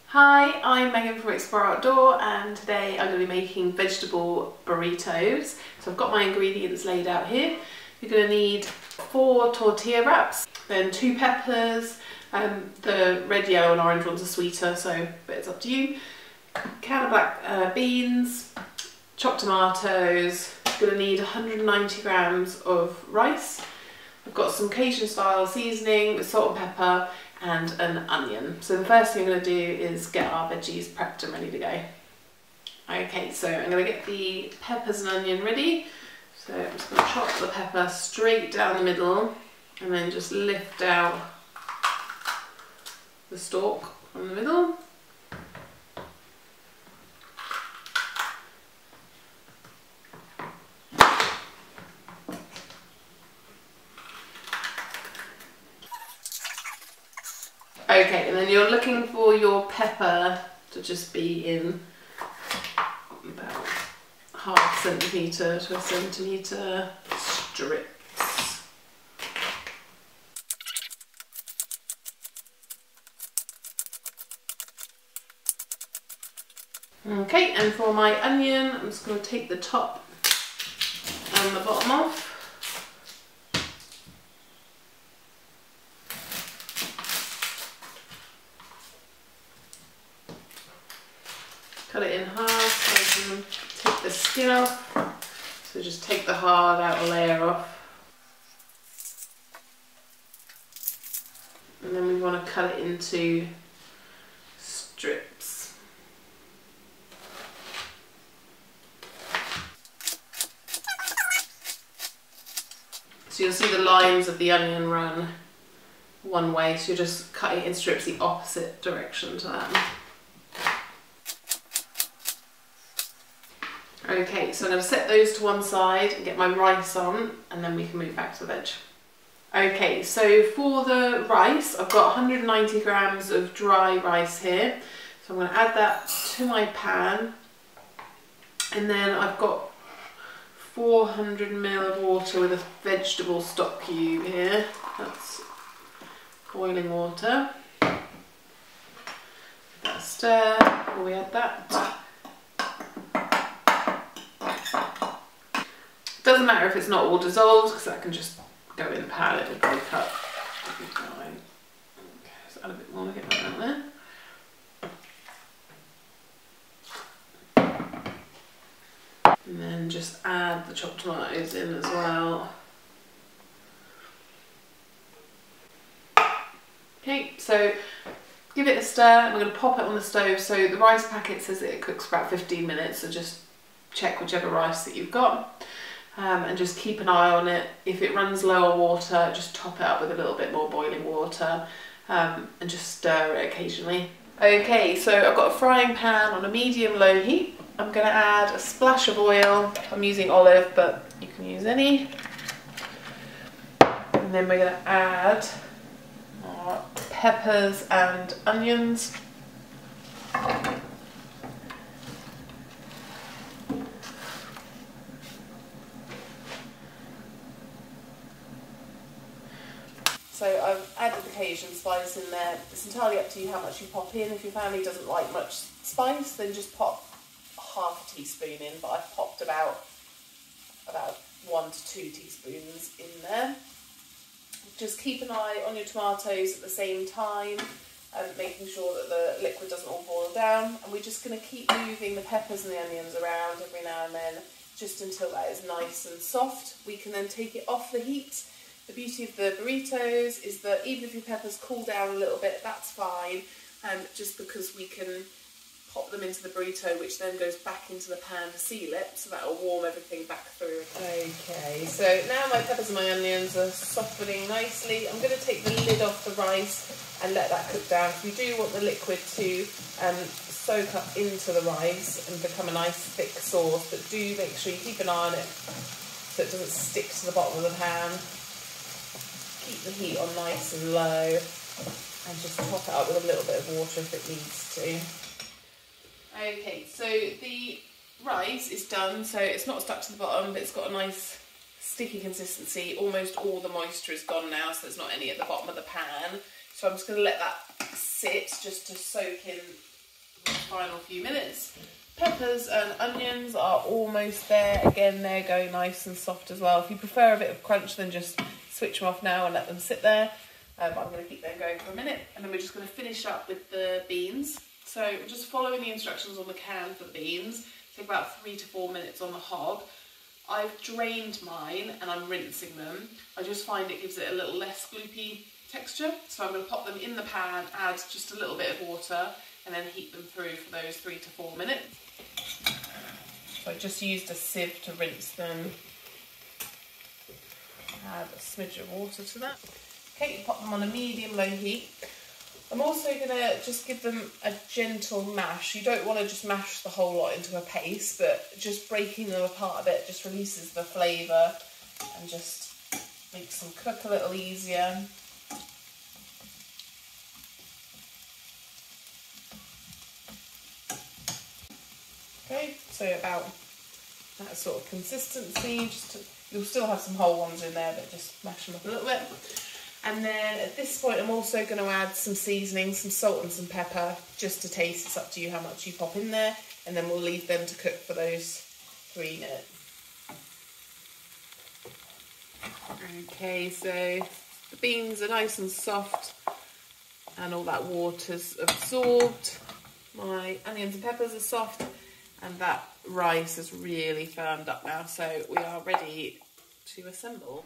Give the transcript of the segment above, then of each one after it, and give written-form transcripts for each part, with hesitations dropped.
Hi, I'm Megan from Explore Outdoor and today I'm going to be making vegetable burritos. So I've got my ingredients laid out here. You're going to need 4 tortilla wraps, then 2 peppers, the red, yellow and orange ones are sweeter, but it's up to you. A can of black beans, chopped tomatoes. You're going to need 190 grams of rice. I've got some Cajun style seasoning with salt and pepper and an onion. So the first thing I'm going to do is get our veggies prepped and ready to go. Okay, so I'm going to get the peppers and onion ready. So I'm just going to chop the pepper straight down the middle and then just lift out the stalk from the middle. Okay, and then you're looking for your pepper to just be in about half centimetre to a centimetre strips. Okay, and for my onion, I'm just going to take the top and the bottom off. Cut it in half so I can take the skin off. So just take the hard outer layer off. And then we want to cut it into strips. So you'll see the lines of the onion run one way, so you're just cutting it in strips the opposite direction to that. Okay, so I'm going to set those to one side and get my rice on, and then we can move back to the veg. Okay, so for the rice, I've got 190 grams of dry rice here. So I'm going to add that to my pan. And then I've got 400 ml of water with a vegetable stock cube here. That's boiling water. Give that a stir before we add that. Doesn't matter if it's not all dissolved because that can just go in the pan, it'll break up. Okay, so add a bit more to get that out there. And then just add the chopped tomatoes in as well. Okay, so give it a stir and we're going to pop it on the stove. So the rice packet says that it cooks for about 15 minutes, so just check whichever rice that you've got. And just keep an eye on it. If it runs low on water, just top it up with a little bit more boiling water and just stir it occasionally. Okay, so I've got a frying pan on a medium-low heat. I'm going to add a splash of oil. I'm using olive, but you can use any. And then we're going to add our peppers and onions. So I've added the Cajun spice in there. It's entirely up to you how much you pop in. If your family doesn't like much spice, then just pop half a teaspoon in, but I've popped about 1 to 2 teaspoons in there. Just keep an eye on your tomatoes at the same time, making sure that the liquid doesn't all boil down. And we're just going to keep moving the peppers and the onions around every now and then, just until that is nice and soft. We can then take it off the heat. The beauty of the burritos is that even if your peppers cool down a little bit, that's fine, just because we can pop them into the burrito, which then goes back into the pan to seal it, so that will warm everything back through. Okay, so now my peppers and my onions are softening nicely. I'm going to take the lid off the rice and let that cook down. We do want the liquid to soak up into the rice and become a nice thick sauce, but do make sure you keep an eye on it so it doesn't stick to the bottom of the pan. Keep the heat on nice and low and just top it up with a little bit of water if it needs to. Okay, so the rice is done, so it's not stuck to the bottom, but it's got a nice sticky consistency. Almost all the moisture is gone now, so there's not any at the bottom of the pan. So I'm just going to let that sit just to soak in the final few minutes. Peppers and onions are almost there. Again, they're going nice and soft as well. If you prefer a bit of crunch, then just switch them off now and let them sit there. I'm going to keep them going for a minute, and then we're just going to finish up with the beans. So just following the instructions on the can for the beans. Take about 3 to 4 minutes on the hob. I've drained mine and I'm rinsing them. I just find it gives it a little less gloopy texture. So I'm going to pop them in the pan, add just a little bit of water, and then heat them through for those 3 to 4 minutes. So I just used a sieve to rinse them. Add a smidge of water to that. Okay, pop them on a medium-low heat. I'm also going to just give them a gentle mash. You don't want to just mash the whole lot into a paste, but just breaking them apart a bit just releases the flavour and just makes them cook a little easier. Okay, so about that sort of consistency. You'll still have some whole ones in there, but just mash them up a little bit. And then at this point, I'm also going to add some seasoning, some salt and some pepper, just to taste. It's up to you how much you pop in there. And then we'll leave them to cook for those 3 minutes. Okay, so the beans are nice and soft and all that water's absorbed. My onions and peppers are soft and that rice has really firmed up now. So we are ready to assemble.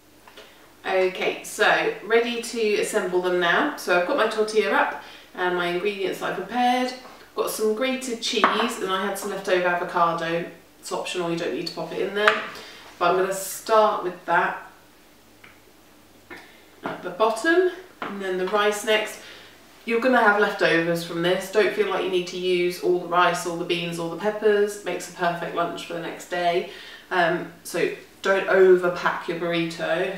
Okay, so ready to assemble them now. So I've got my tortilla wrap and my ingredients that I prepared. I've got some grated cheese and I had some leftover avocado. It's optional, you don't need to pop it in there. But I'm going to start with that at the bottom and then the rice next. You're going to have leftovers from this. Don't feel like you need to use all the rice, all the beans, all the peppers. It makes a perfect lunch for the next day. So don't overpack your burrito.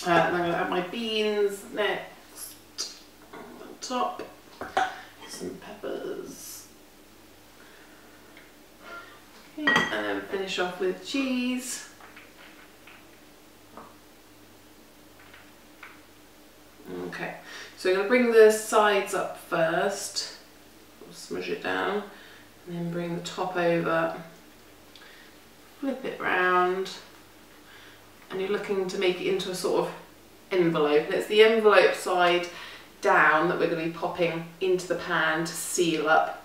I'm going to add my beans next on the top, some peppers, okay, and then finish off with cheese. Okay, so I'm going to bring the sides up first, smush it down, and then bring the top over, flip it round. And you're looking to make it into a sort of envelope. And it's the envelope side down that we're going to be popping into the pan to seal up.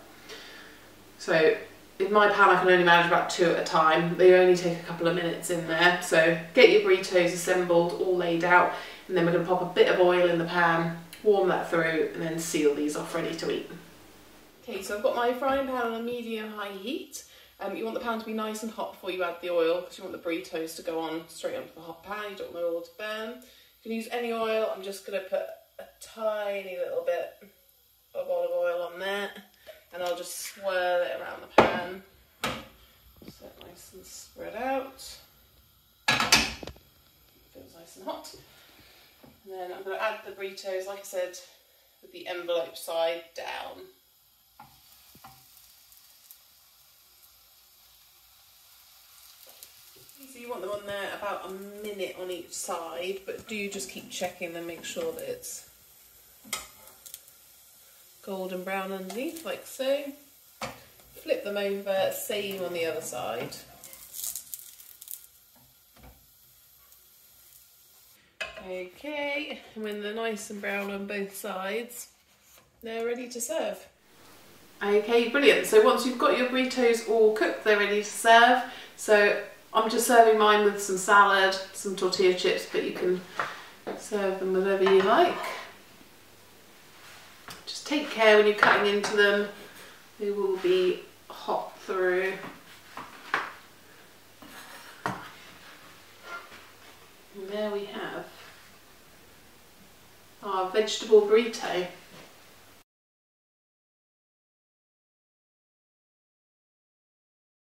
So in my pan I can only manage about 2 at a time. They only take a couple of minutes in there. So get your burritos assembled, all laid out, and then we're going to pop a bit of oil in the pan, warm that through, and then seal these off ready to eat. Okay, so I've got my frying pan on a medium-high heat. You want the pan to be nice and hot before you add the oil because you want the burritos to go on straight onto the hot pan. You don't want the oil to burn. You can use any oil. I'm just going to put a tiny little bit of olive oil on there and I'll just swirl it around the pan so it's nice and spread out. Feels nice and hot. And then I'm going to add the burritos, like I said, with the envelope side down. So you want them on there about a minute on each side, but do just keep checking and make sure that it's golden brown underneath, like so. Flip them over, same on the other side. Okay, and when they're nice and brown on both sides, they're ready to serve. Okay, brilliant. So once you've got your burritos all cooked, they're ready to serve. So I'm just serving mine with some salad, some tortilla chips, but you can serve them with whatever you like. Just take care when you're cutting into them. They will be hot through. And there we have our vegetable burrito.